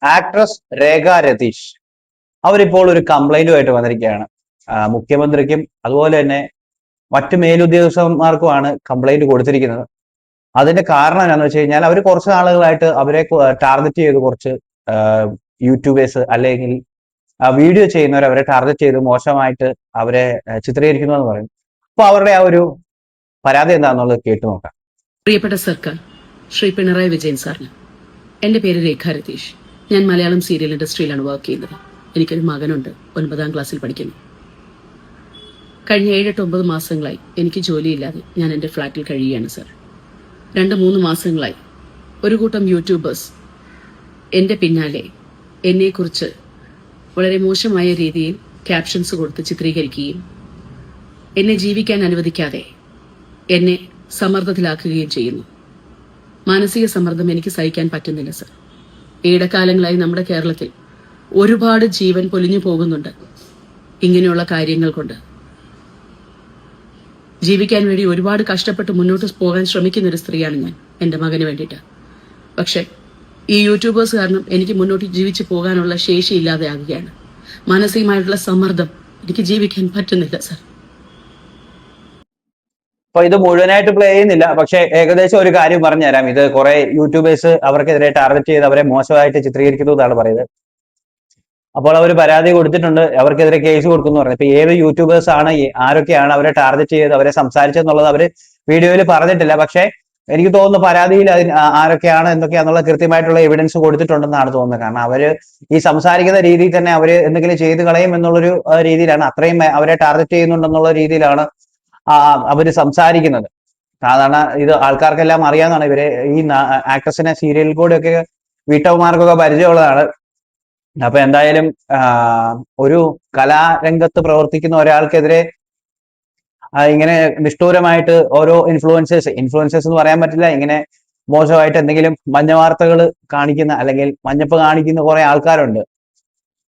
Actress രേഖ രതീഷ് അവരിപ്പോൾ ഒരു കംപ്ലൈന്റുമായിട്ട് വന്നിരിക്കുകയാണ്. മുഖ്യമന്ത്രിക്കും അതുപോലെ തന്നെ മറ്റു മേലുദ്യോഗസ്ഥന്മാർക്കുമാണ് കംപ്ലൈന്റ് കൊടുത്തിരിക്കുന്നത്. അതിന്റെ കാരണം എന്താണെന്ന് വെച്ച് കഴിഞ്ഞാൽ അവർ കുറച്ച് നാളുകളായിട്ട് അവരെ ടാർഗറ്റ് ചെയ്ത് കുറച്ച് യൂട്യൂബേഴ്സ് അല്ലെങ്കിൽ വീഡിയോ ചെയ്യുന്നവർ അവരെ ടാർഗറ്റ് ചെയ്ത് മോശമായിട്ട് അവരെ ചിത്രീകരിക്കുന്നു എന്ന് പറയും. അപ്പൊ അവരുടെ ആ ഒരു പരാതി എന്താണെന്നുള്ളത് കേട്ടു നോക്കാം. പ്രിയപ്പെട്ട സർക്കാർ ശ്രീ പിണറായി വിജയൻ സാറിന് എന്റെ പേര് രേഖ രതീഷ്. ഞാൻ മലയാളം സീരിയൽ ഇൻഡസ്ട്രിയിലാണ് വർക്ക് ചെയ്യുന്നത്. എനിക്കൊരു മകനുണ്ട്, 9ാം ക്ലാസ്സിൽ പഠിക്കുന്നു. കഴിഞ്ഞ 7-8 മാസങ്ങളായി എനിക്ക് ജോലിയില്ലാതെ ഞാൻ എൻ്റെ ഫ്ലാറ്റിൽ കഴിയുകയാണ് സർ. 2-3 മാസങ്ങളായി ഒരു കൂട്ടം യൂട്യൂബേഴ്സ് എൻ്റെ പിന്നാലെ എന്നെക്കുറിച്ച് വളരെ മോശമായ രീതിയിൽ ക്യാപ്ഷൻസ് കൊടുത്ത് ചിത്രീകരിക്കുകയും എന്നെ ജീവിക്കാൻ അനുവദിക്കാതെ എന്നെ സമ്മർദ്ദത്തിലാക്കുകയും ചെയ്യുന്നു. മാനസിക സമ്മർദ്ദം എനിക്ക് സഹിക്കാൻ പറ്റുന്നില്ല സർ. ഈയിടക്കാലങ്ങളായി നമ്മുടെ കേരളത്തിൽ ഒരുപാട് ജീവൻ പൊലിഞ്ഞു പോകുന്നുണ്ട് ഇങ്ങനെയുള്ള കാര്യങ്ങൾ കൊണ്ട്. ജീവിക്കാൻ വേണ്ടി ഒരുപാട് കഷ്ടപ്പെട്ട് മുന്നോട്ട് പോകാൻ ശ്രമിക്കുന്ന ഒരു സ്ത്രീയാണ് ഞാൻ എൻ്റെ മകന് വേണ്ടിയിട്ട്. പക്ഷെ ഈ യൂട്യൂബേഴ്സ് കാരണം എനിക്ക് മുന്നോട്ട് ജീവിച്ചു പോകാനുള്ള ശേഷി ഇല്ലാതെ ആകുകയാണ്. മാനസികമായിട്ടുള്ള സമ്മർദ്ദം, എനിക്ക് ജീവിക്കാൻ പറ്റുന്നില്ല സർ. അപ്പൊ ഇത് മുഴുവനായിട്ട് പ്ലേ ചെയ്യുന്നില്ല, പക്ഷെ ഏകദേശം ഒരു കാര്യം പറഞ്ഞുതരാം. ഇത് കുറെ യൂട്യൂബേഴ്സ് അവർക്കെതിരെ ടാർഗറ്റ് ചെയ്ത് അവരെ മോശമായിട്ട് ചിത്രീകരിക്കുന്നു എന്നാണ് പറയുന്നത്. അപ്പോൾ അവർ പരാതി കൊടുത്തിട്ടുണ്ട്, അവർക്കെതിരെ കേസ് കൊടുക്കുന്നു പറഞ്ഞു. ഇപ്പൊ ഏത് യൂട്യൂബേഴ്സ് ആണ്, ആരൊക്കെയാണ് അവരെ ടാർഗറ്റ് ചെയ്ത് അവരെ സംസാരിച്ചെന്നുള്ളത് അവര് വീഡിയോയിൽ പറഞ്ഞിട്ടില്ല. പക്ഷെ എനിക്ക് തോന്നുന്നു പരാതിയിൽ ആരൊക്കെയാണ് എന്തൊക്കെയാണെന്നുള്ള കൃത്യമായിട്ടുള്ള എവിഡൻസ് കൊടുത്തിട്ടുണ്ടെന്നാണ് തോന്നുന്നത്. കാരണം അവര് ഈ സംസാരിക്കുന്ന രീതിയിൽ തന്നെ അവര് എന്തെങ്കിലും ചെയ്ത് കളയും എന്നുള്ളൊരു രീതിയിലാണ്, അത്രയും അവരെ ടാർഗറ്റ് ചെയ്യുന്നുണ്ടെന്നുള്ള രീതിയിലാണ് അവര് സംസാരിക്കുന്നത്. സാധാരണ ഇത് ആൾക്കാർക്കെല്ലാം അറിയാവുന്നതാണ്. ഇവരെ ഈ ആക്ട്രസിനെ സീരിയലിൽ കൂടെ ഒക്കെ വീട്ടമ്മമാർക്കൊക്കെ പരിചയമുള്ളതാണ്. അപ്പൊ എന്തായാലും ഒരു കലാരംഗത്ത് പ്രവർത്തിക്കുന്ന ഒരാൾക്കെതിരെ ഇങ്ങനെ നിഷ്ഠൂരമായിട്ട് ഓരോ ഇൻഫ്ലുവൻസേഴ്സ് എന്ന് പറയാൻ പറ്റില്ല, ഇങ്ങനെ മോശമായിട്ട് എന്തെങ്കിലും മഞ്ഞ വാർത്തകൾ കാണിക്കുന്ന അല്ലെങ്കിൽ മഞ്ഞപ്പ് കാണിക്കുന്ന കുറെ ആൾക്കാരുണ്ട്.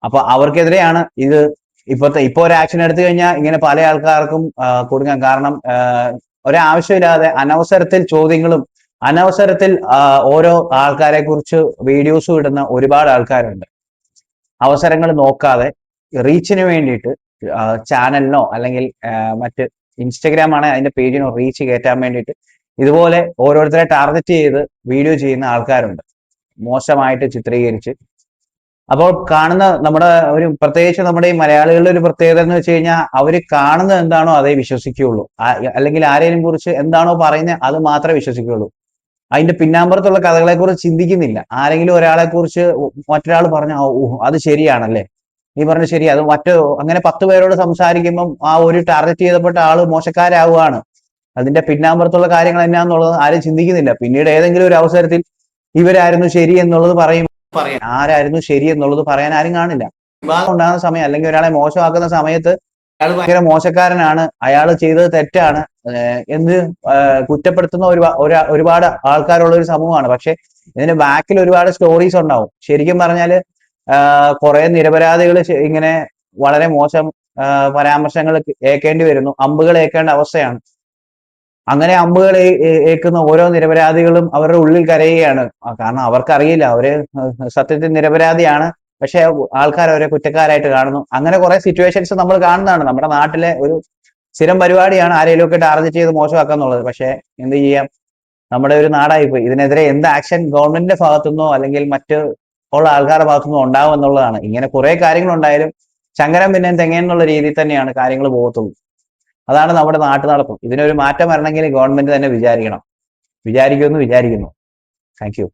അപ്പൊ അവർക്കെതിരെയാണ് ഇത്. ഇപ്പൊ ഒരു ആക്ഷൻ എടുത്തു കഴിഞ്ഞാൽ ഇങ്ങനെ പല ആൾക്കാർക്കും കൊടുക്കാം. കാരണം ഒരാവശ്യമില്ലാതെ അനവസരത്തിൽ ചോദ്യങ്ങളും അനവസരത്തിൽ ഓരോ ആൾക്കാരെ കുറിച്ച് വീഡിയോസും ഇടുന്ന ഒരുപാട് ആൾക്കാരുണ്ട്. അവസരങ്ങൾ നോക്കാതെ റീച്ചിന് വേണ്ടിയിട്ട് ചാനലിനോ അല്ലെങ്കിൽ മറ്റ് ഇൻസ്റ്റഗ്രാം ആണെങ്കിൽ അതിന്റെ പേജിനോ റീച്ച് കയറ്റാൻ വേണ്ടിയിട്ട് ഇതുപോലെ ഓരോരുത്തരെ ടാർഗറ്റ് ചെയ്ത് വീഡിയോ ചെയ്യുന്ന ആൾക്കാരുണ്ട്, മോശമായിട്ട് ചിത്രീകരിച്ച്. അപ്പോൾ കാണുന്ന പ്രത്യേകിച്ച് നമ്മുടെ ഈ മലയാളികളുടെ ഒരു പ്രത്യേകത എന്ന് വെച്ച് കഴിഞ്ഞാൽ അവര് കാണുന്നത് എന്താണോ അതേ വിശ്വസിക്കുകയുള്ളൂ. അല്ലെങ്കിൽ ആരെയും കുറിച്ച് എന്താണോ പറയുന്നത് അത് മാത്രമേ വിശ്വസിക്കുകയുള്ളൂ. അതിന്റെ പിന്നാമ്പുറത്തുള്ള കഥകളെ കുറിച്ച് ചിന്തിക്കുന്നില്ല. ആരെങ്കിലും ഒരാളെ കുറിച്ച് മറ്റൊരാൾ പറഞ്ഞ അത് ശരിയാണല്ലേ, നീ പറഞ്ഞ ശരി, അത് അങ്ങനെ 10 പേരോട് സംസാരിക്കുമ്പം ആ ഒരു ടാർഗറ്റ് ചെയ്തപ്പെട്ട ആള് മോശക്കാരാവുകയാണ്. അതിന്റെ പിന്നാമ്പുറത്തുള്ള കാര്യങ്ങൾ എന്നാന്നുള്ളത് ആരും ചിന്തിക്കുന്നില്ല. പിന്നീട് ഏതെങ്കിലും ഒരു അവസരത്തിൽ ഇവരായിരുന്നു ശരി എന്നുള്ളത് പറയാൻ ആരായിരുന്നു ശരി എന്നുള്ളത് പറയാൻ ആരും കാണില്ല. വിവാദം ഉണ്ടാകുന്ന സമയം അല്ലെങ്കിൽ ഒരാളെ മോശമാക്കുന്ന സമയത്ത് അയാൾ ഭയങ്കര മോശക്കാരനാണ്, അയാൾ ചെയ്തത് തെറ്റാണ് എന്ന് കുറ്റപ്പെടുത്തുന്ന ഒരുപാട് ആൾക്കാരുള്ള ഒരു സമൂഹമാണ്. പക്ഷെ ഇതിന് ബാക്കിൽ ഒരുപാട് സ്റ്റോറീസ് ഉണ്ടാവും. ശരിക്കും പറഞ്ഞാല് കുറെ നിരപരാധികൾ ഇങ്ങനെ വളരെ മോശം പരാമർശങ്ങൾ ഏൽക്കേണ്ടി വരുന്നു, അമ്പുകൾ ഏൽക്കേണ്ട അവസ്ഥയാണ്. അങ്ങനെ അമ്പുകൾ ഏൽക്കുന്ന ഓരോ നിരപരാധികളും അവരുടെ ഉള്ളിൽ കരയുകയാണ്. കാരണം അവർക്കറിയില്ല അവര് സത്യത്തിൽ നിരപരാധിയാണ്, പക്ഷെ ആൾക്കാർ അവരെ കുറ്റക്കാരായിട്ട് കാണുന്നു. അങ്ങനെ കുറെ സിറ്റുവേഷൻസ് നമ്മൾ കാണുന്നതാണ്. നമ്മുടെ നാട്ടിലെ ഒരു സ്ഥിരം പരിപാടിയാണ് ആരെങ്കിലും ഒക്കെ ടാർഗറ്റ് ചെയ്ത് മോശമാക്കുക എന്നുള്ളത്. പക്ഷെ എന്ത് ചെയ്യാം, നമ്മുടെ ഒരു നാടായിപ്പോയി. ഇതിനെതിരെ എന്ത് ആക്ഷൻ ഗവൺമെന്റിന്റെ ഭാഗത്തുനിന്നോ അല്ലെങ്കിൽ മറ്റ് ഉള്ള ആൾക്കാരുടെ ഭാഗത്തുനിന്നോ ഉണ്ടാവും എന്നുള്ളതാണ്. ഇങ്ങനെ കുറെ കാര്യങ്ങൾ ഉണ്ടായാലും ശങ്കരൻ പിന്നെ തെങ്ങേന്നുള്ള രീതിയിൽ തന്നെയാണ് കാര്യങ്ങൾ പോകത്തുള്ളൂ. അതാണ് നമ്മുടെ നാട്ടു നടപ്പും. ഇതിനൊരു മാറ്റം വരണമെങ്കിൽ ഗവൺമെന്റ് തന്നെ വിചാരിക്കുമെന്ന് വിചാരിക്കുന്നു. Thank you.